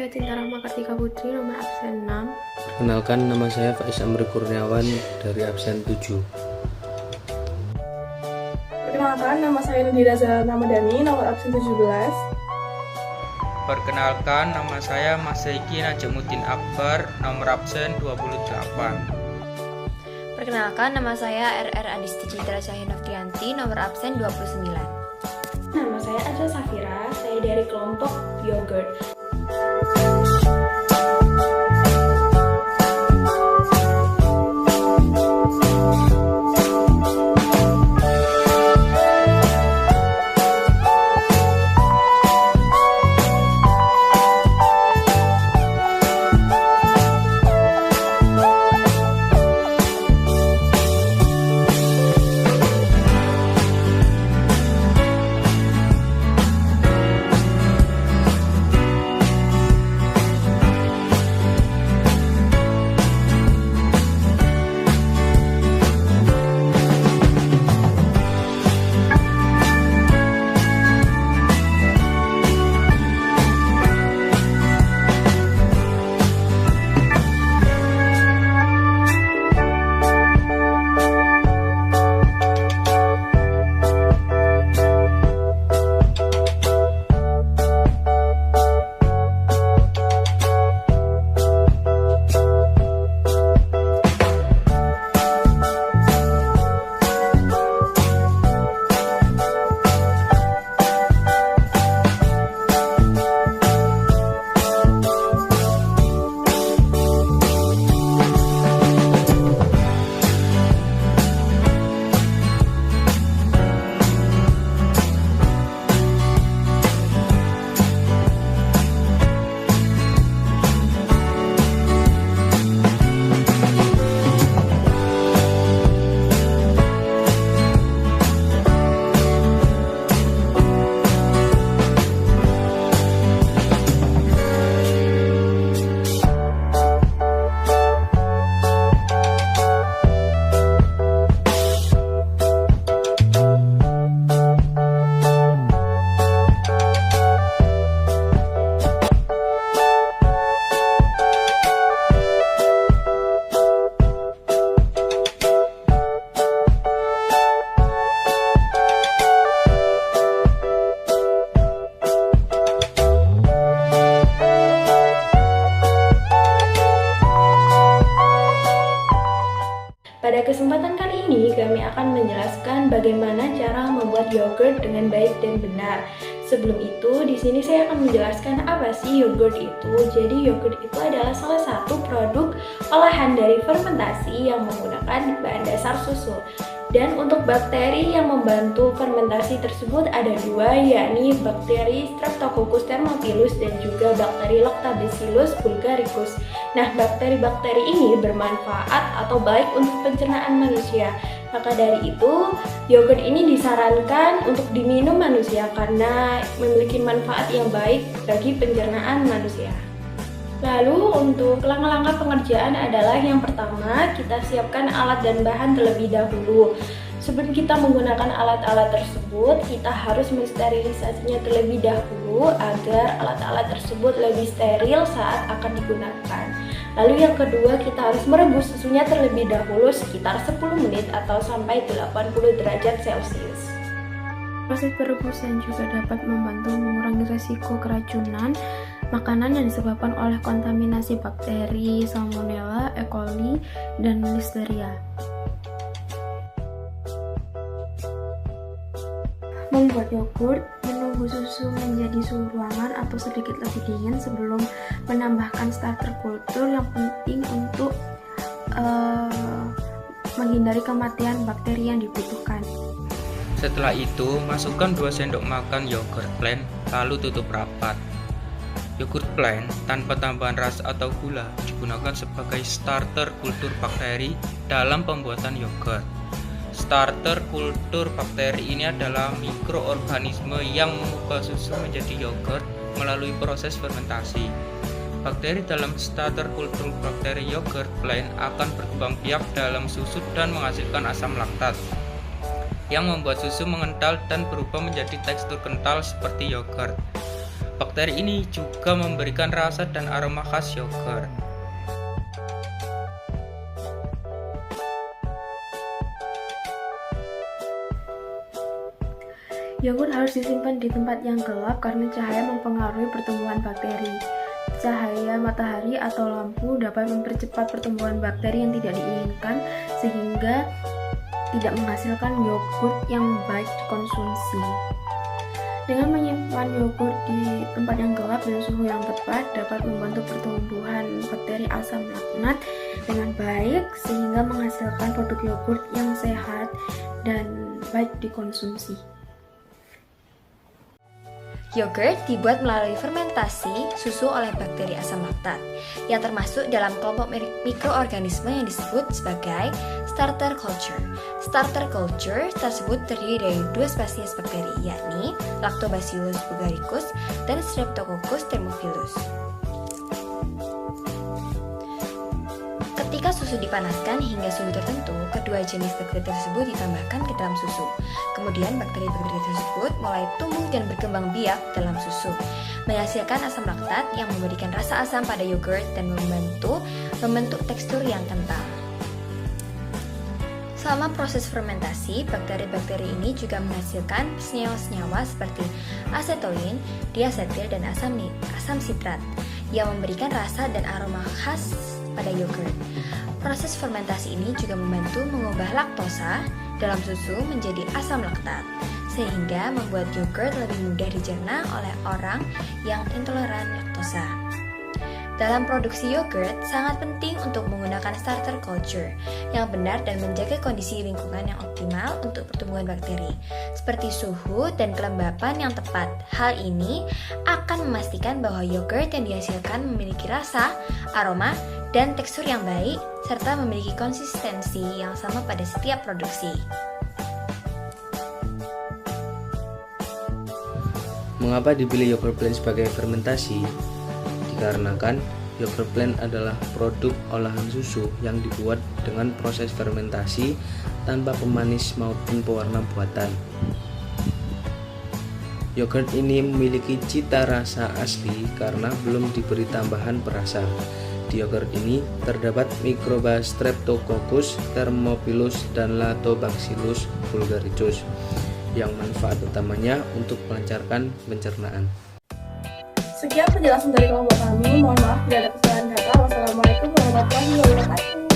saya Cinta Rahma Kartika Putri, nomor absen 6. Perkenalkan, nama saya Faiz Amri Kurniawan dari absen 7. Perkenalkan, nama saya Nadira Zahra Ramadhani, nomor absen 17. Perkenalkan, nama saya Mas Eki Najamuddin Akbar, nomor absen 28. Perkenalkan, nama saya RR Adisti Citra Cahya Nofrianti, nomor absen 29. Nama saya Aja Safira, saya dari kelompok Yogurt. Pada kesempatan kali ini, kami akan menjelaskan bagaimana cara membuat yogurt dengan baik dan benar. Sebelum itu, di sini saya akan menjelaskan apa sih yogurt itu. Jadi, yogurt itu adalah salah satu produk olahan dari fermentasi yang menggunakan bahan dasar susu. Dan untuk bakteri yang membantu fermentasi tersebut ada dua, yakni bakteri Streptococcus thermophilus dan juga bakteri Lactobacillus bulgaricus. Nah, bakteri-bakteri ini bermanfaat atau baik untuk pencernaan manusia. Maka dari itu, yogurt ini disarankan untuk diminum manusia karena memiliki manfaat yang baik bagi pencernaan manusia. Lalu untuk langkah-langkah pengerjaan adalah yang pertama, kita siapkan alat dan bahan terlebih dahulu. Sebelum kita menggunakan alat-alat tersebut, kita harus mensterilisasinya terlebih dahulu agar alat-alat tersebut lebih steril saat akan digunakan. Lalu yang kedua, kita harus merebus susunya terlebih dahulu sekitar 10 menit atau sampai 80 derajat Celcius. Proses perebusan juga dapat membantu mengurangi resiko keracunan makanan yang disebabkan oleh kontaminasi bakteri Salmonella, E. coli, dan Listeria. Membuat yogurt, menunggu susu menjadi suhu ruangan atau sedikit lebih dingin sebelum menambahkan starter kultur yang penting untuk menghindari kematian bakteri yang dibutuhkan. Setelah itu, masukkan 2 sendok makan yogurt plain, lalu tutup rapat. Yogurt plain tanpa tambahan rasa atau gula digunakan sebagai starter kultur bakteri dalam pembuatan yogurt. Starter kultur bakteri ini adalah mikroorganisme yang mengubah susu menjadi yogurt melalui proses fermentasi. Bakteri dalam starter kultur bakteri yogurt plain akan berkembang biak dalam susu dan menghasilkan asam laktat yang membuat susu mengental dan berubah menjadi tekstur kental seperti yogurt. Bakteri ini juga memberikan rasa dan aroma khas yogurt. Yogurt harus disimpan di tempat yang gelap karena cahaya mempengaruhi pertumbuhan bakteri. Cahaya matahari atau lampu dapat mempercepat pertumbuhan bakteri yang tidak diinginkan sehingga tidak menghasilkan yogurt yang baik dikonsumsi. Dengan menyimpan yogurt di tempat yang gelap dan suhu yang tepat dapat membantu pertumbuhan bakteri asam laknat dengan baik sehingga menghasilkan produk yogurt yang sehat dan baik dikonsumsi. Yogurt dibuat melalui fermentasi susu oleh bakteri asam laktat yang termasuk dalam kelompok mikroorganisme yang disebut sebagai starter culture. Starter culture tersebut terdiri dari 2 spesies bakteri, yakni Lactobacillus bulgaricus dan Streptococcus thermophilus. Ketika susu dipanaskan hingga suhu tertentu, kedua jenis bakteri tersebut ditambahkan ke dalam susu. Kemudian bakteri-bakteri tersebut mulai tumbuh dan berkembang biak dalam susu, menghasilkan asam laktat yang memberikan rasa asam pada yogurt dan membentuk tekstur yang kental. Selama proses fermentasi, bakteri-bakteri ini juga menghasilkan senyawa-senyawa seperti asetolin, diasetil, dan asam sitrat yang memberikan rasa dan aroma khas pada yogurt. Proses fermentasi ini juga membantu mengubah laktosa dalam susu menjadi asam laktat, sehingga membuat yogurt lebih mudah dicerna oleh orang yang intoleran laktosa. Dalam produksi yogurt, sangat penting untuk menggunakan starter culture yang benar dan menjaga kondisi lingkungan yang optimal untuk pertumbuhan bakteri, seperti suhu dan kelembapan yang tepat. Hal ini akan memastikan bahwa yogurt yang dihasilkan memiliki rasa, aroma, dan tekstur yang baik, serta memiliki konsistensi yang sama pada setiap produksi. Mengapa dipilih yogurt blend sebagai fermentasi? Dikarenakan yogurt blend adalah produk olahan susu yang dibuat dengan proses fermentasi tanpa pemanis maupun pewarna buatan. Yogurt ini memiliki cita rasa asli karena belum diberi tambahan perasa. Di yogurt ini terdapat mikroba Streptococcus thermophilus dan Lactobacillus bulgaricus yang manfaat utamanya untuk melancarkan pencernaan. Sekian penjelasan dari kelompok kami. Mohon maaf bila ada kesalahan kata. Wassalamualaikum warahmatullahi wabarakatuh.